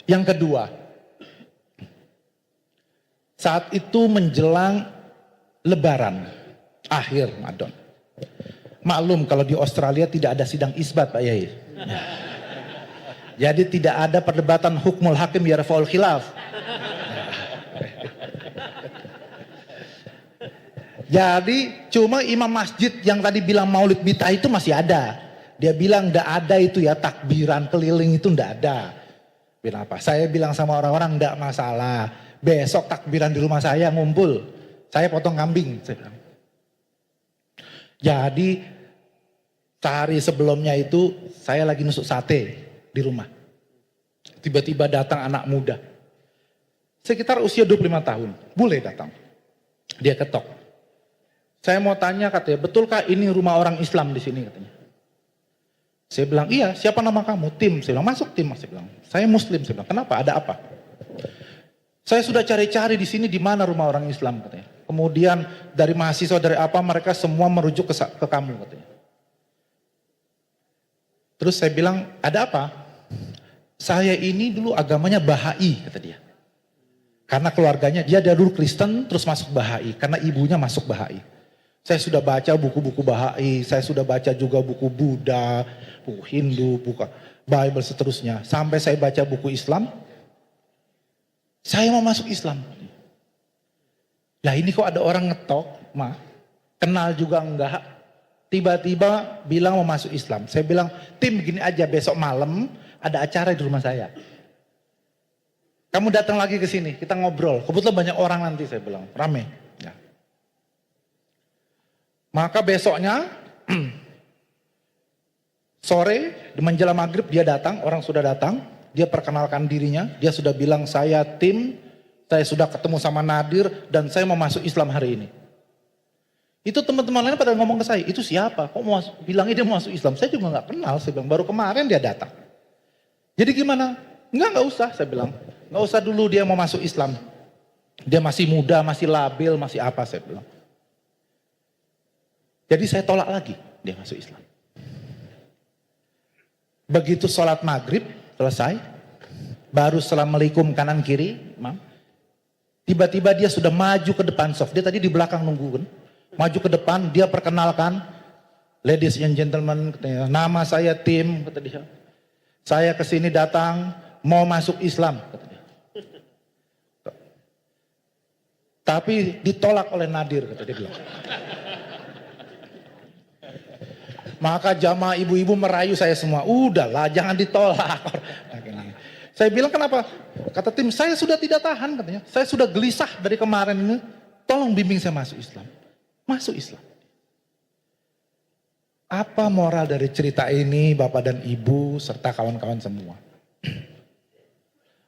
Yang kedua, saat itu menjelang Lebaran, akhir Ramadan. Maklum kalau di Australia tidak ada sidang isbat Pak Yai. Jadi tidak ada perdebatan hukmul hakim yarfa'ul khilaf. Jadi cuma imam masjid yang tadi bilang maulid bid'ah itu masih ada. Dia bilang tidak ada itu ya, takbiran keliling itu tidak ada. Bilang apa? Saya bilang sama orang-orang tidak masalah. Besok takbiran di rumah saya ngumpul. Saya potong kambing. Jadi sehari sebelumnya itu saya lagi nusuk sate di rumah. Tiba-tiba datang anak muda. Sekitar usia 25 tahun. Boleh datang. Dia ketok. Saya mau tanya katanya, betulkah ini rumah orang Islam di sini katanya. Saya bilang, iya, siapa nama kamu? Tim. Saya bilang, masuk tim. Saya bilang, saya Muslim. Saya bilang, kenapa? Ada apa? Saya sudah cari-cari di sini di mana rumah orang Islam katanya. Kemudian dari mahasiswa dari apa mereka semua merujuk ke kamu katanya. Terus saya bilang, ada apa? Saya ini dulu agamanya Bahai kata dia. Karena keluarganya dia dulu Kristen terus masuk Bahai karena ibunya masuk Bahai. Saya sudah baca buku-buku Bahai, saya sudah baca juga buku Buddha, buku Hindu, buku Bible seterusnya. Sampai saya baca buku Islam, saya mau masuk Islam. Lah ini kok ada orang ngetok, kenal juga enggak, tiba-tiba bilang mau masuk Islam. Saya bilang, tim begini aja besok malam ada acara di rumah saya. Kamu datang lagi ke sini, kita ngobrol. Kebetulan banyak orang nanti saya bilang, rame. Ya. Maka besoknya sore di menjelang maghrib dia datang, orang sudah datang, dia perkenalkan dirinya, dia sudah bilang saya tim, saya sudah ketemu sama Nadir dan saya mau masuk Islam hari ini. Itu teman-teman lain pada ngomong ke saya, itu siapa? Kok mau bilangnya dia mau masuk Islam? Saya juga nggak kenal, saya bilang baru kemarin dia datang. Jadi gimana? Nggak usah, saya bilang. Nggak usah dulu dia mau masuk Islam. Dia masih muda, masih labil, masih apa saya bilang. Jadi saya tolak lagi dia masuk Islam. Begitu sholat maghrib selesai, baru assalamualaikum kanan kiri, tiba-tiba dia sudah maju ke depan soft. Dia tadi di belakang nunggu kan. Maju ke depan, dia perkenalkan, ladies and gentlemen, katanya, nama saya Tim, kata dia. Saya kesini datang mau masuk Islam, kata dia. Tapi ditolak oleh Nadir, kata dia bilang. Maka jamaah ibu-ibu merayu saya semua, udahlah jangan ditolak. Saya bilang kenapa? Kata Tim, saya sudah tidak tahan katanya. Saya sudah gelisah dari kemarin ini. Tolong bimbing saya masuk Islam. Masuk Islam. Apa moral dari cerita ini Bapak dan Ibu serta kawan-kawan semua?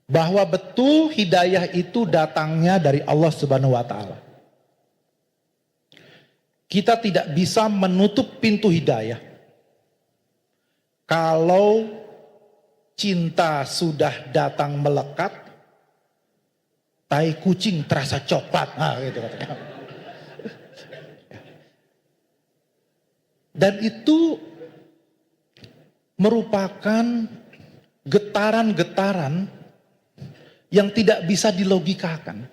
Bahwa betul hidayah itu datangnya dari Allah Subhanahu wa taala. Kita tidak bisa menutup pintu hidayah. Kalau cinta sudah datang melekat, tai kucing terasa coklat. Nah, gitu katanya. Dan itu merupakan getaran-getaran yang tidak bisa dilogikakan.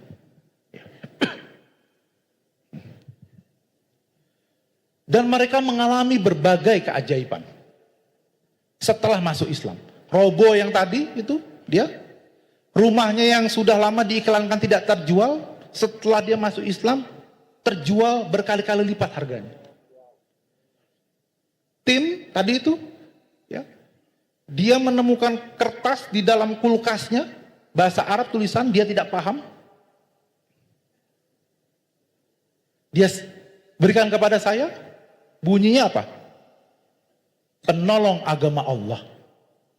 Dan mereka mengalami berbagai keajaiban setelah masuk Islam. Robo yang tadi itu dia, rumahnya yang sudah lama diiklankan tidak terjual, setelah dia masuk Islam terjual berkali-kali lipat harganya. Tim tadi itu, ya, dia menemukan kertas di dalam kulkasnya, bahasa Arab tulisan dia tidak paham. Dia berikan kepada saya, bunyinya apa? Penolong agama Allah.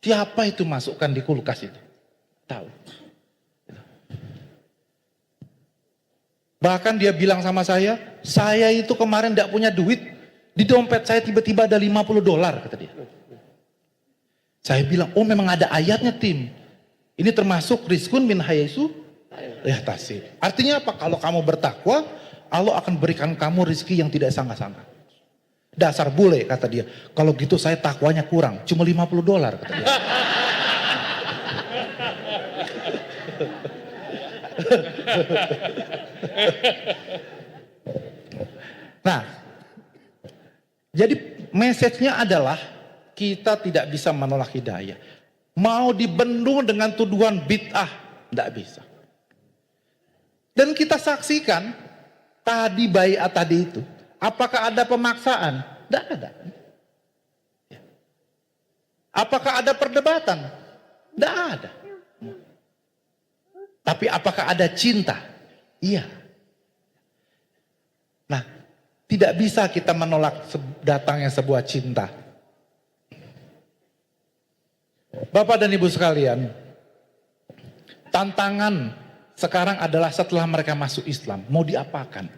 Siapa itu masukkan di kulkas itu? Tahu. Bahkan dia bilang sama saya itu kemarin tidak punya duit. Di dompet saya tiba-tiba ada $50 kata dia. Saya bilang, oh memang ada ayatnya Tim. Ini termasuk rizkun min hayasu yahtasib. Artinya apa? Kalau kamu bertakwa, Allah akan berikan kamu rezeki yang tidak sangka-sangka. Dasar bule kata dia. Kalau gitu saya takwanya kurang, cuma $50 kata dia. Nah, jadi message-nya adalah kita tidak bisa menolak hidayah. Mau dibendung dengan tuduhan bid'ah, tidak bisa. Dan kita saksikan tadi baiat tadi itu, apakah ada pemaksaan? Tidak ada. Apakah ada perdebatan? Tidak ada. Tapi apakah ada cinta? Iya. Nah, tidak bisa kita menolak datangnya sebuah cinta. Bapak dan Ibu sekalian, tantangan sekarang adalah setelah mereka masuk Islam, mau diapakan?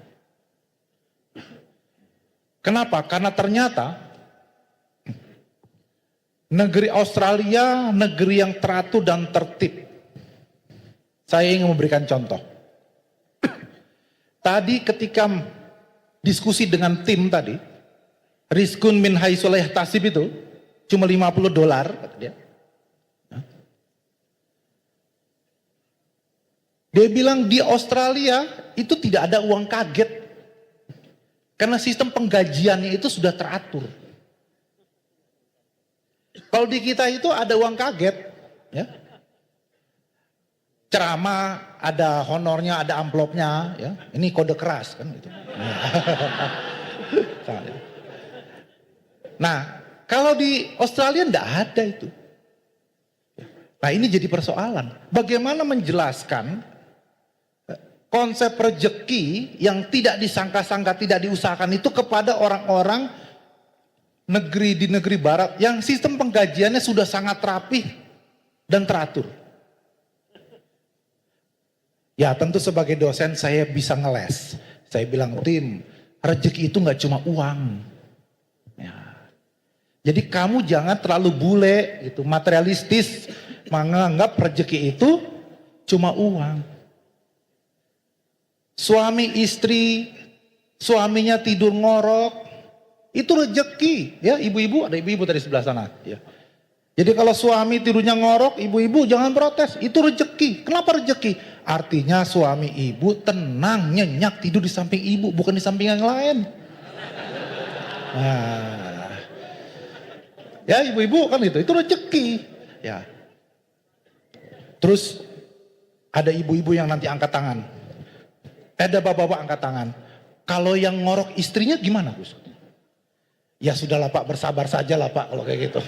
Kenapa? Karena ternyata negeri Australia, negeri yang teratur dan tertib. Saya ingin memberikan contoh. Tadi ketika diskusi dengan tim tadi, rizkun min haitsu la yahtasib itu cuma $50 kata dia. Dia bilang di Australia itu tidak ada uang kaget. Karena sistem penggajiannya itu sudah teratur. Kalau di kita itu ada uang kaget, ya. Ceramah, ada honornya, ada amplopnya, ya. Ini kode keras kan gitu. Nah, kalau di Australia enggak ada itu. Nah, ini jadi persoalan. Bagaimana menjelaskan konsep rezeki yang tidak disangka-sangka, tidak diusahakan itu kepada orang-orang di negeri barat yang sistem penggajiannya sudah sangat rapih dan teratur. Ya tentu sebagai dosen saya bisa ngeles. Saya bilang, tim, rezeki itu nggak cuma uang. Ya. Jadi kamu jangan terlalu bule, gitu, materialistis, menganggap rezeki itu cuma uang. Suami istri, suaminya tidur ngorok, itu rezeki. Ya ibu-ibu, ada ibu-ibu tadi sebelah sana. Ya. Jadi kalau suami tidurnya ngorok, ibu-ibu jangan protes, itu rezeki. Kenapa rezeki? Artinya suami ibu tenang, nyenyak tidur di samping ibu, bukan di samping yang lain. Nah, ya ibu-ibu kan itu rezeki. Ya. Terus ada ibu-ibu yang nanti angkat tangan, ada bapak-bapak angkat tangan. Kalau yang ngorok istrinya gimana, Gus? Ya sudahlah Pak, bersabar saja lah Pak kalau kayak gitu.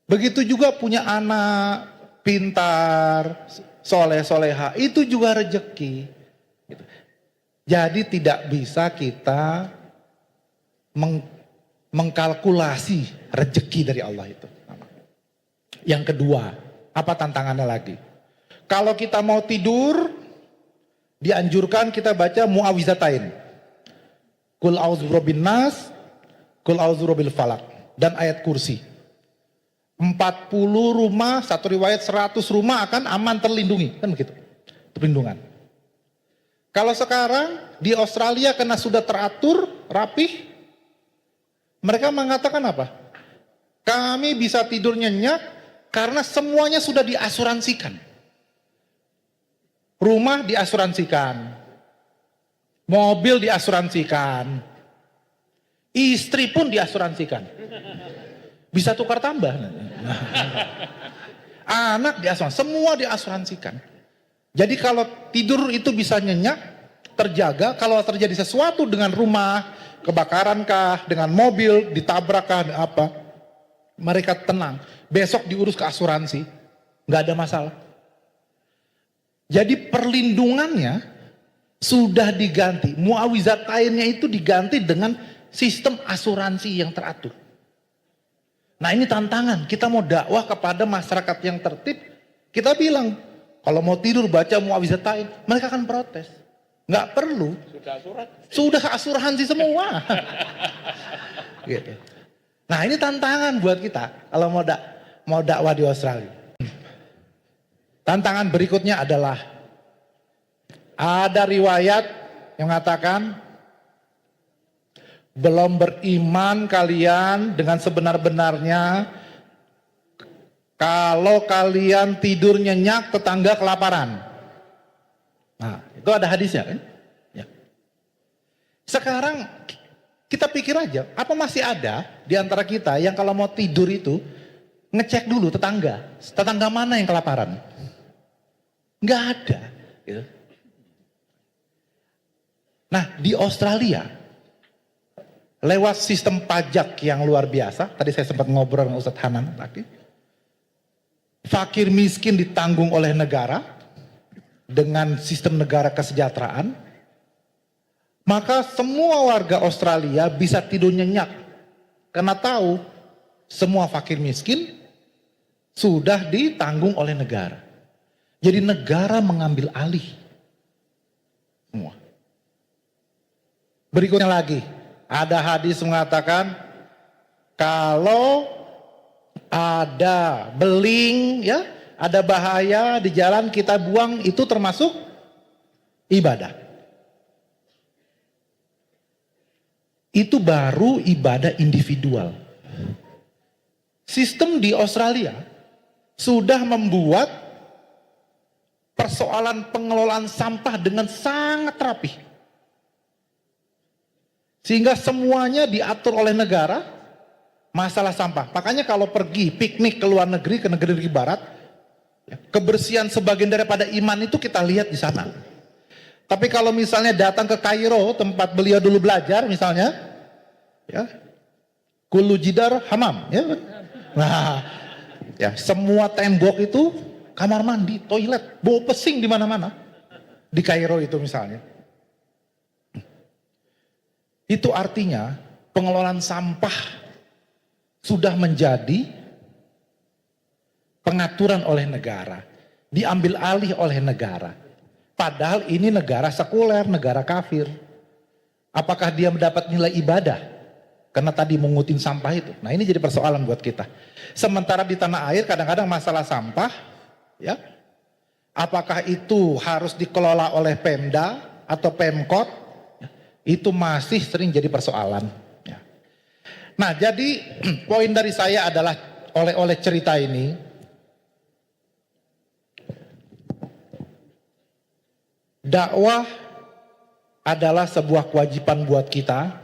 Begitu juga punya anak pintar, soleh-soleha, itu juga rezeki. Jadi tidak bisa kita mengkalkulasi rezeki dari Allah itu. Yang kedua, apa tantangannya lagi? Kalau kita mau tidur, dianjurkan kita baca muawizatain. Qul a'udzu birabbin nas, qul a'udzu birabbil falaq, dan ayat kursi. 40 rumah, satu riwayat 100 rumah akan aman terlindungi. Kan begitu, perlindungan. Kalau sekarang di Australia karena sudah teratur, rapih, mereka mengatakan apa? Kami bisa tidur nyenyak karena semuanya sudah diasuransikan. Rumah diasuransikan, mobil diasuransikan, istri pun diasuransikan. Bisa tukar tambah. Anak diasuransikan, semua diasuransikan. Jadi kalau tidur itu bisa nyenyak, terjaga. Kalau terjadi sesuatu dengan rumah, kebakarankah, dengan mobil, ditabrakkah, apa, mereka tenang. Besok diurus ke asuransi, nggak ada masalah. Jadi perlindungannya sudah diganti. Muawizatainnya itu diganti dengan sistem asuransi yang teratur. Nah ini tantangan, kita mau dakwah kepada masyarakat yang tertib, kita bilang, kalau mau tidur baca muawizatain, mereka akan protes. Nggak perlu. Sudah asuransi semua. Gitu. Nah ini tantangan buat kita, kalau mau dakwah di Australia. Tantangan berikutnya adalah, ada riwayat yang mengatakan, belum beriman kalian dengan sebenar-benarnya Kalau kalian tidur nyenyak, tetangga kelaparan. Nah, itu ada hadisnya kan? Ya. Sekarang kita pikir aja, apa masih ada di antara kita yang kalau mau tidur itu ngecek dulu tetangga mana yang kelaparan? Nggak ada. Gitu. Nah, di Australia, lewat sistem pajak yang luar biasa, tadi saya sempat ngobrol dengan Ustadz Hanan tadi, fakir miskin ditanggung oleh negara dengan sistem negara kesejahteraan, maka semua warga Australia bisa tidur nyenyak karena tahu semua fakir miskin sudah ditanggung oleh negara. Jadi negara mengambil alih semua. Berikutnya lagi, ada hadis mengatakan kalau ada beling, ya, ada bahaya di jalan kita buang, itu termasuk ibadah. Itu baru ibadah individual. Sistem di Australia sudah membuat persoalan pengelolaan sampah dengan sangat rapi. Sehingga semuanya diatur oleh negara, masalah sampah. Makanya kalau pergi piknik ke luar negeri, ke negeri-negeri barat, kebersihan sebagian daripada iman itu kita lihat di sana. Tapi kalau misalnya datang ke Kairo, tempat beliau dulu belajar misalnya, ya, kullu jidar hamam, ya. Nah, ya, semua tembok itu kamar mandi, toilet, bau pesing di mana-mana. Di Kairo itu misalnya. Itu artinya pengelolaan sampah sudah menjadi pengaturan oleh negara, diambil alih oleh negara. Padahal ini negara sekuler, negara kafir. Apakah dia mendapat nilai ibadah? Karena tadi mengutin sampah itu. Nah, ini jadi persoalan buat kita. Sementara di tanah air kadang-kadang masalah sampah, ya, apakah itu harus dikelola oleh Pemda atau Pemkot? Itu masih sering jadi persoalan. Ya. Nah, jadi poin dari saya adalah oleh cerita ini, dakwah adalah sebuah kewajiban buat kita,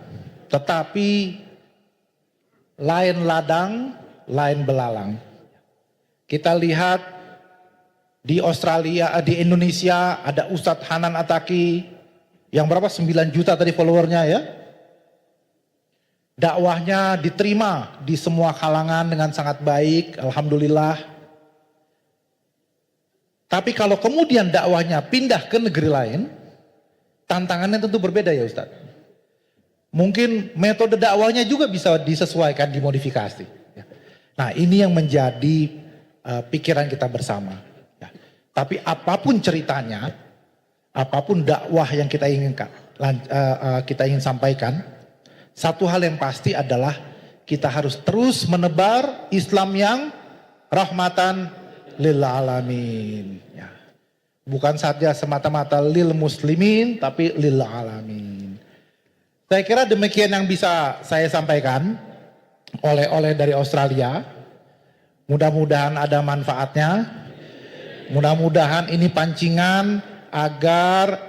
tetapi lain ladang, lain belalang. Kita lihat di Australia, di Indonesia ada Ustadz Hanan Attaqi, yang berapa? 9 juta tadi followernya, ya. Dakwahnya diterima di semua kalangan dengan sangat baik, alhamdulillah. Tapi kalau kemudian dakwahnya pindah ke negeri lain, tantangannya tentu berbeda, ya Ustadz. Mungkin metode dakwahnya juga bisa disesuaikan, dimodifikasi. Nah, ini yang menjadi pikiran kita bersama. Ya. Tapi apapun ceritanya, apapun dakwah yang kita inginkan, kita ingin sampaikan, satu hal yang pasti adalah kita harus terus menebar Islam yang rahmatan lil alamin. Ya. Bukan saja semata-mata lil muslimin, tapi lil alamin. Saya kira demikian yang bisa saya sampaikan oleh dari Australia. Mudah-mudahan ada manfaatnya. Mudah-mudahan ini pancingan agar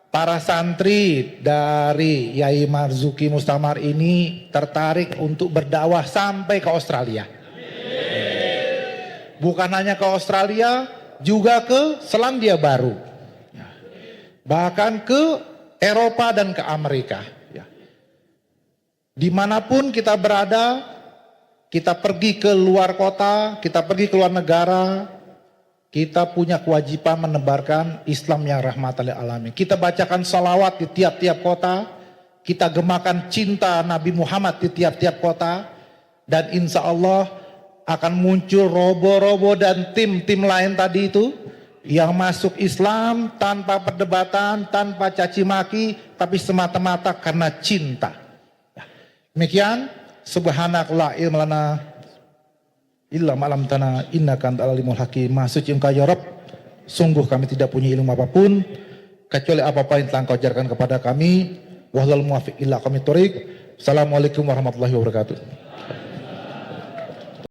para santri dari Yai Marzuki Mustamar ini tertarik untuk berdakwah sampai ke Australia. Bukan hanya ke Australia, juga ke Selandia Baru. Bahkan ke Eropa dan ke Amerika. Dimanapun kita berada, kita pergi ke luar kota, kita pergi ke luar negara, kita punya kewajiban menebarkan Islam yang rahmatan lil alamin. Kita bacakan salawat di tiap-tiap kota, kita gemakan cinta Nabi Muhammad di tiap-tiap kota, dan insya Allah akan muncul robo-robo dan tim-tim lain tadi itu yang masuk Islam tanpa perdebatan, tanpa caci maki, tapi semata-mata karena cinta. Demikian, subhanakallahumma ilma lana illa ma'lam tana innaka antal alimul hakim. Maha suci Engkau ya Rabb, sungguh kami tidak punya ilmu apapun kecuali apa-apa yang telah Engkau ajarkan kepada kami. Wahlal muwaffiq illa qomit thoriq. Assalamualaikum warahmatullahi wabarakatuh.